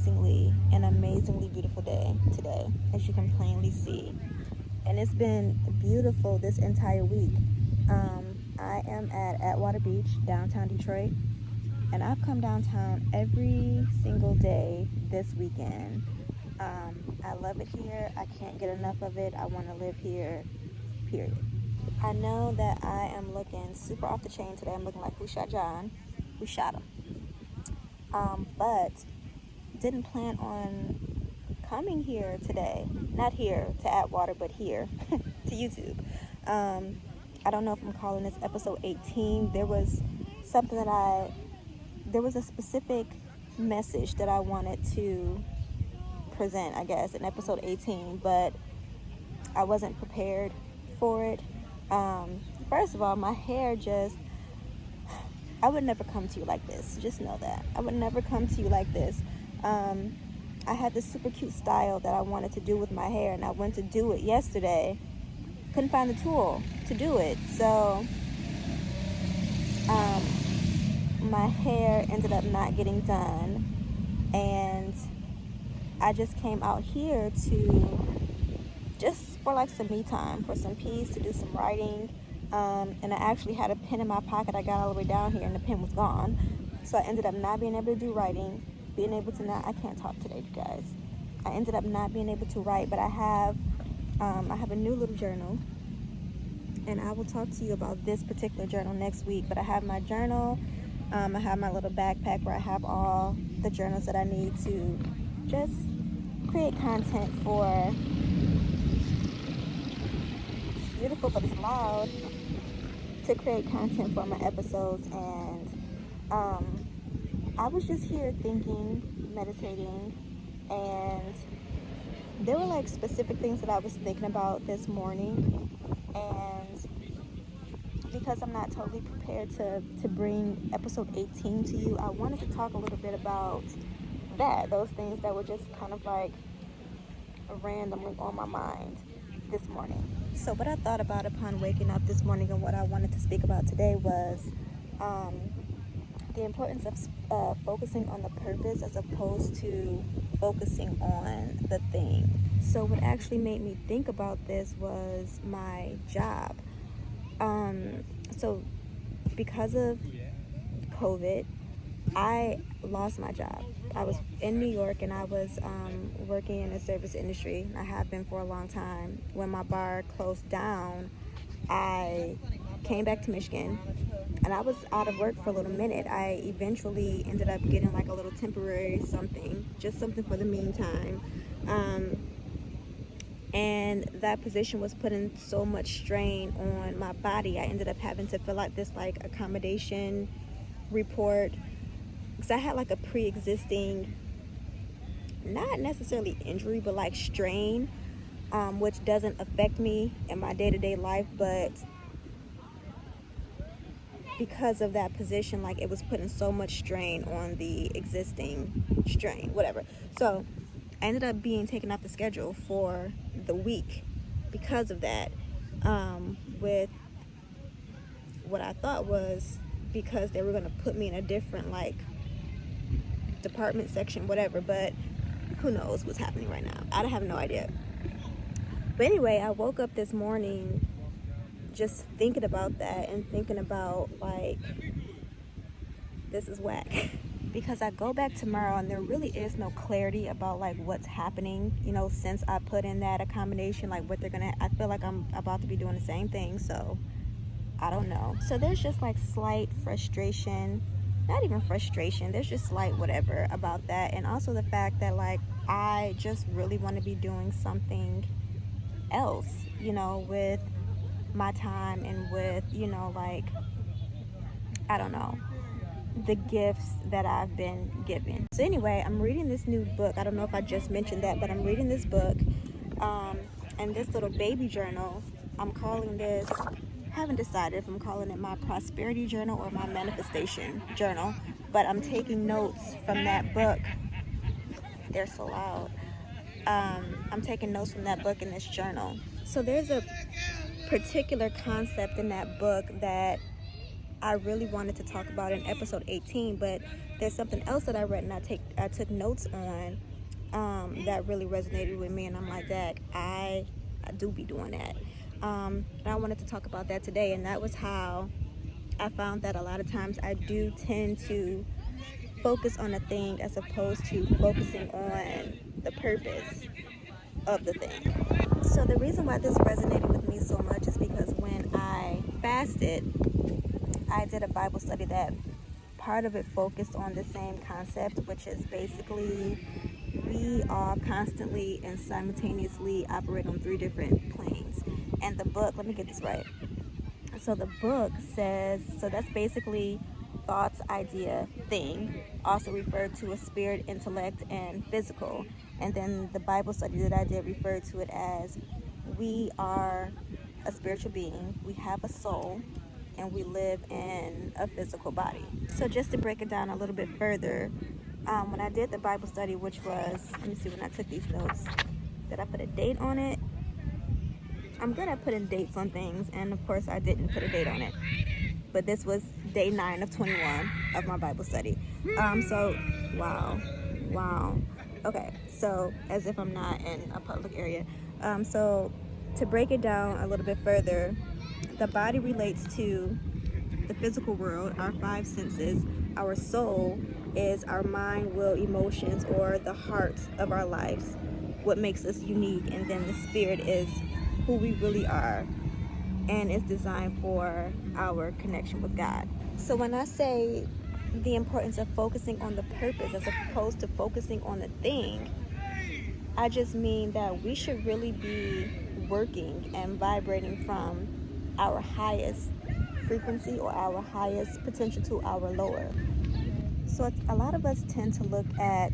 an amazingly beautiful day today, as you can plainly see. And it's been beautiful this entire week. I am at Atwater Beach, downtown Detroit, and I've come downtown every single day this weekend. I love it here. I can't get enough of it. I want to live here, period. I know that I am looking super off the chain today. I'm looking like Who Shot John? We shot him. But didn't plan on coming here today. Not here to Atwater, but here to YouTube. I don't know if I'm calling this episode 18. There was a specific message that I wanted to present, I guess, in episode 18, but I wasn't prepared for it. First of all, my hair I would never come to you like this. Just know that. I would never come to you like this. I had this super cute style that I wanted to do with my hair, and I went to do it yesterday. Couldn't find the tool to do it. So, my hair ended up not getting done, and I just came out here just for like some me time, for some peace, to do some writing. And I actually had a pen in my pocket. I got all the way down here and the pen was gone. So I ended up not being able to do writing, I can't talk today, you guys. I ended up not being able to write, but I have a new little journal, and I will talk to you about this particular journal next week. But I have my journal, I have my little backpack where I have all the journals that I need to just create content for. It's beautiful, but it's loud. To create content for my episodes, and I was just here thinking, meditating, and there were like specific things that I was thinking about this morning, and because I'm not totally prepared to bring episode 18 to you, I wanted to talk a little bit about those things that were just kind of like randomly on my mind this morning. So what I thought about upon waking up this morning, and what I wanted to speak about today, was the importance of focusing on the purpose as opposed to focusing on the thing. So what actually made me think about this was my job. So because of COVID, I lost my job. I was in New York, and I was working in the service industry. I have been for a long time. When my bar closed down, I came back to Michigan, and I was out of work for a little minute. I eventually ended up getting like a little temporary something for the meantime. And that position was putting so much strain on my body. I ended up having to fill out this like accommodation report, because I had like a pre-existing, not necessarily injury, but like strain, which doesn't affect me in my day-to-day life, but because of that position, like it was putting so much strain on the existing strain, whatever. So I ended up being taken off the schedule for the week because of that, with what I thought was because they were going to put me in a different like department, section, whatever, but who knows what's happening right now. I have no idea. But anyway, I woke up this morning just thinking about that, and thinking about like, this is whack. Because I go back tomorrow, and there really is no clarity about like what's happening, since I put in that accommodation, like what I feel like I'm about to be doing the same thing, so I don't know. So there's just like slight frustration, not even frustration, there's just slight whatever about that. And also the fact that like I just really want to be doing something else, with my time, and with, like, I don't know, the gifts that I've been given. So anyway, I'm reading this new book. I don't know if I just mentioned that, but I'm reading this book, and this little baby journal. I'm calling this, haven't decided if I'm calling it my prosperity journal or my manifestation journal, but I'm taking notes from that book. They're so loud. I'm taking notes from that book in this journal. So there's a particular concept in that book that I really wanted to talk about in episode 18, but there's something else that I read and I took notes on that really resonated with me, and I'm like, Dad, I do be doing that. And I wanted to talk about that today, and that was how I found that a lot of times I do tend to focus on a thing as opposed to focusing on the purpose of the thing. So the reason why this resonated with me so much is because when I fasted, I did a Bible study that part of it focused on the same concept, which is basically we all constantly and simultaneously operate on 3 different planes. And the book, let me get this right. So the book says, so that's basically thoughts, idea, thing, also referred to as spirit, intellect, and physical. And then the Bible study that I did referred to it as we are a spiritual being, we have a soul, and we live in a physical body. So just to break it down a little bit further, when I did the Bible study, which was, let me see, when I took these notes, did I put a date on it? I'm good at putting dates on things, and of course I didn't put a date on it. But this was day 9 of 21 of my Bible study. Wow. Okay, so as if I'm not in a public area. So to break it down a little bit further, the body relates to the physical world, our 5 senses. Our soul is our mind, will, emotions, or the heart of our lives, what makes us unique. And then the spirit is who we really are, and it's designed for our connection with God. So when I say the importance of focusing on the purpose as opposed to focusing on the thing, I just mean that we should really be working and vibrating from our highest frequency or our highest potential to our lower. So a lot of us tend to look at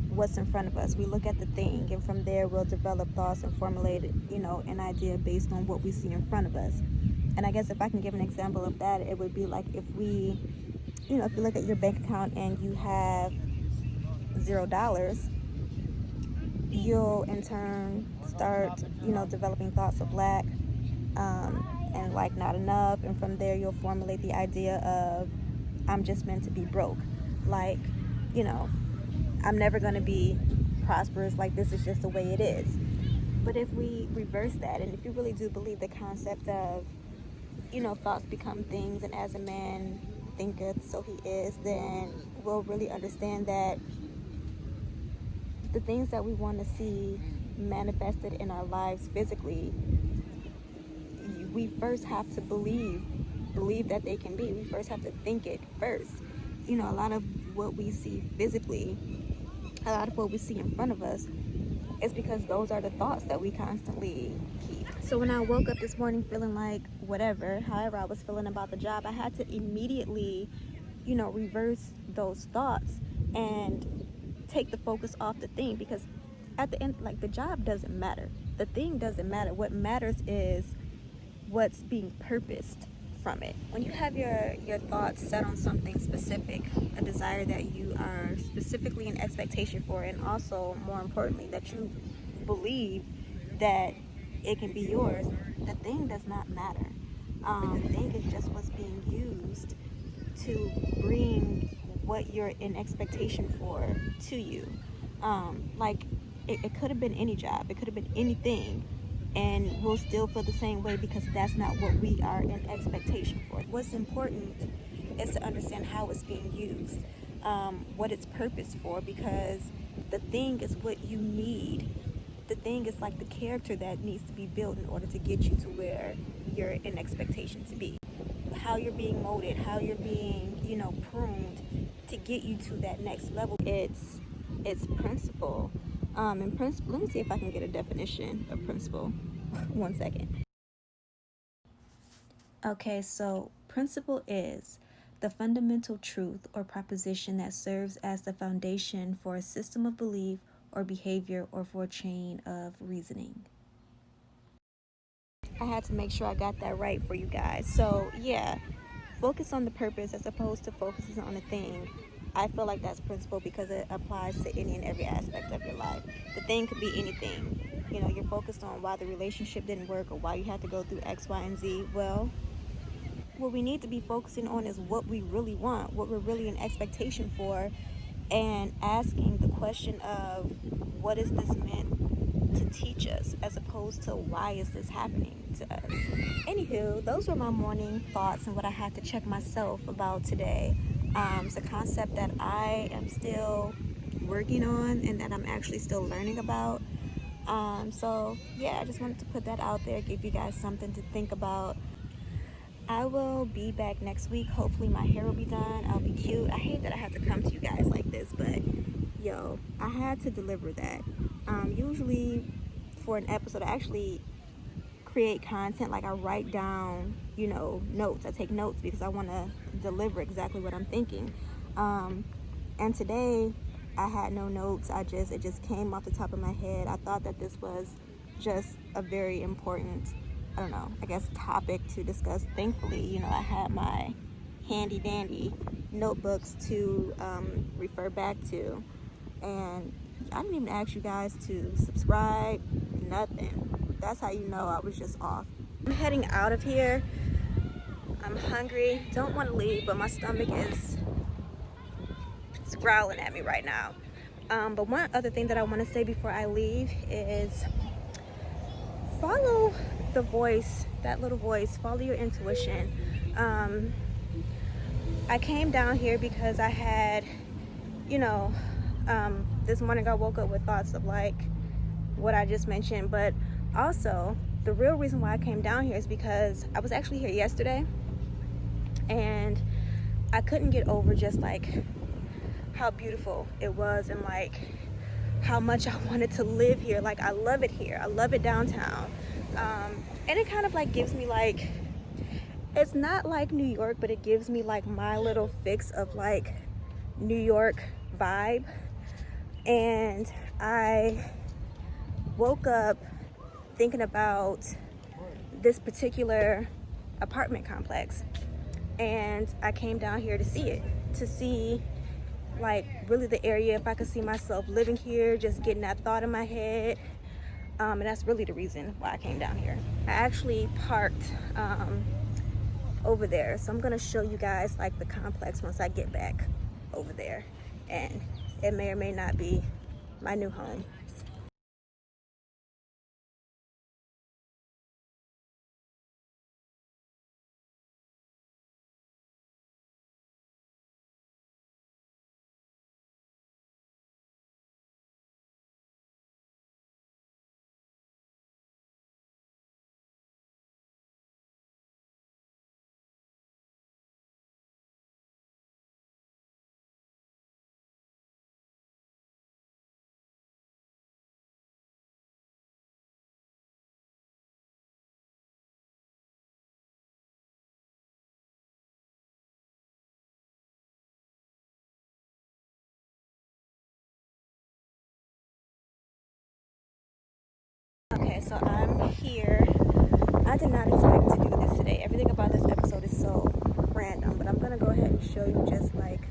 what's in front of us. We look at the thing, and from there we'll develop thoughts and formulate, an idea based on what we see in front of us. And I guess if I can give an example of that, it would be like if you look at your bank account and you have $0, you'll in turn start, developing thoughts of lack, and like not enough. And from there you'll formulate the idea of I'm just meant to be broke. Like, I'm never going to be prosperous, like this is just the way it is. But if we reverse that, and if you really do believe the concept of, thoughts become things, and as a man thinketh, so he is, then we'll really understand that the things that we want to see manifested in our lives physically, we first have to believe that they can be. We first have to think it first. A lot of what we see physically, a lot of what we see in front of us is because those are the thoughts that we constantly keep. So when I woke up this morning feeling like however I was feeling about the job, I had to immediately, reverse those thoughts and take the focus off the thing, because at the end, like, the job doesn't matter. The thing doesn't matter. What matters is what's being purposed from it. When you have your thoughts set on something specific, a desire that you are specifically in expectation for, and also more importantly that you believe that it can be yours, the thing does not matter. The thing is just what's being used to bring what you're in expectation for to you. Like it could have been any job, it could have been anything, and we'll still feel the same way because that's not what we are in expectation for. What's important is to understand how it's being used, what its purpose for, because the thing is what you need. The thing is like the character that needs to be built in order to get you to where you're in expectation to be. How you're being molded, how you're being, pruned to get you to that next level. It's principle. And principle, let me see if I can get a definition of principle. 1 second. Okay, so principle is the fundamental truth or proposition that serves as the foundation for a system of belief or behavior or for a chain of reasoning. I had to make sure I got that right for you guys. So yeah, focus on the purpose as opposed to focusing on the thing. I feel like that's principle because it applies to any and every aspect of your life. The thing could be anything. You're focused on why the relationship didn't work or why you had to go through X, Y, and Z. Well, what we need to be focusing on is what we really want, what we're really in expectation for, and asking the question of what is this meant to teach us, as opposed to why is this happening to us. Anywho, those were my morning thoughts and what I had to check myself about today. It's a concept that I am still working on and that I'm actually still learning about. So yeah, I just wanted to put that out there, give you guys something to think about. I will be back next week. Hopefully my hair will be done. I'll be cute. I hate that I have to come to you guys like this, but yo, I had to deliver that. Usually for an episode, I actually create content, like I write down, notes. I take notes because I want to deliver exactly what I'm thinking. And today I had no notes. It just came off the top of my head. I thought that this was just a very important, topic to discuss. Thankfully, I had my handy dandy notebooks to refer back to. And I didn't even ask you guys to subscribe, nothing. That's how you know I was just off. I'm heading out of here. I'm hungry, don't want to leave, but my stomach is growling at me right now. But one other thing that I want to say before I leave is follow the voice, that little voice, follow your intuition. I came down here because I had, this morning I woke up with thoughts of like what I just mentioned, but also the real reason why I came down here is because I was actually here yesterday and I couldn't get over just like how beautiful it was and like how much I wanted to live here. Like I love it here. I love it downtown. And it kind of like gives me like, it's not like New York, but it gives me like my little fix of like New York vibe. And I woke up thinking about this particular apartment complex, and I came down here to see it, to see like really the area, if I could see myself living here, just getting that thought in my head. And that's really the reason why I came down here. I actually parked over there, so I'm gonna show you guys like the complex once I get back over there, and it may or may not be my new home. Okay, so I'm here. I did not expect to do this today. Everything about this episode is so random, but I'm gonna go ahead and show you just like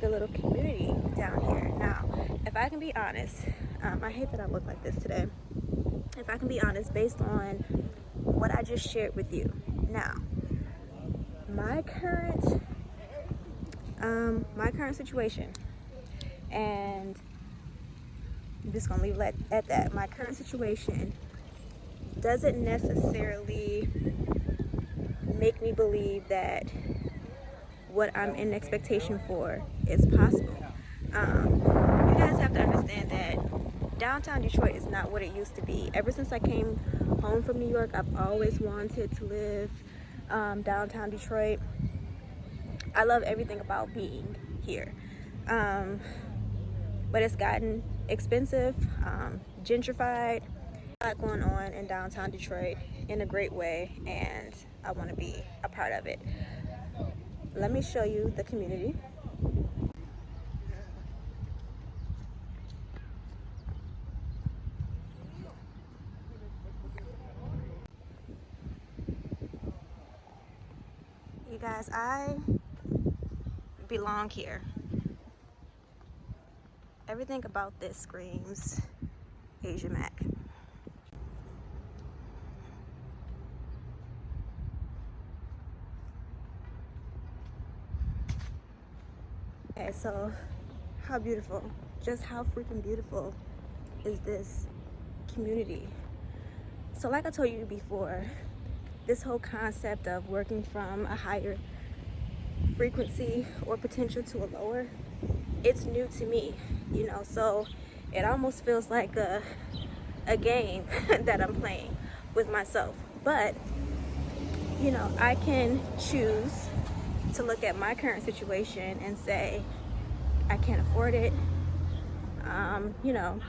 the little community down here. Now, if I can be honest, I hate that I look like this today. If I can be honest, based on what I just shared with you. Now, my current situation, and I'm just gonna leave it at that. My current situation doesn't necessarily make me believe that what I'm in expectation for is possible. You guys have to understand that downtown Detroit is not what it used to be. Ever since I came home from New York, I've always wanted to live downtown Detroit. I love everything about being here. But it's gotten expensive, gentrified. A lot going on in downtown Detroit in a great way, and I want to be a part of it. Let me show you the community. You guys, I belong here. Everything about this screams Asia Mac. Okay, so how beautiful, just how freaking beautiful is this community. So like I told you before, this whole concept of working from a higher frequency or potential to a lower, it's new to me, you know, so it almost feels like a game that I'm playing with myself. But you know, I can choose to look at my current situation and say I can't afford it, you know,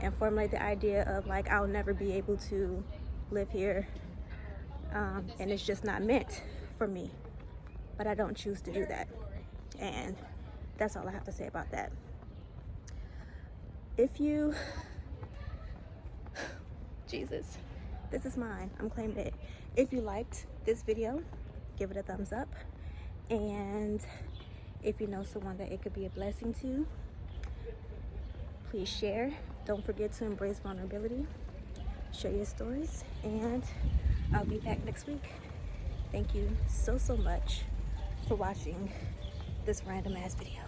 and formulate the idea of like I'll never be able to live here, and it's just not meant for me. But I don't choose to do that, and that's all I have to say about that. If you, Jesus, this is mine, I'm claiming it. If you liked this video, give it a thumbs up, and if you know someone that it could be a blessing to, please share. Don't forget to embrace vulnerability, share your stories, and I'll be back next week. Thank you so much for watching this random ass video.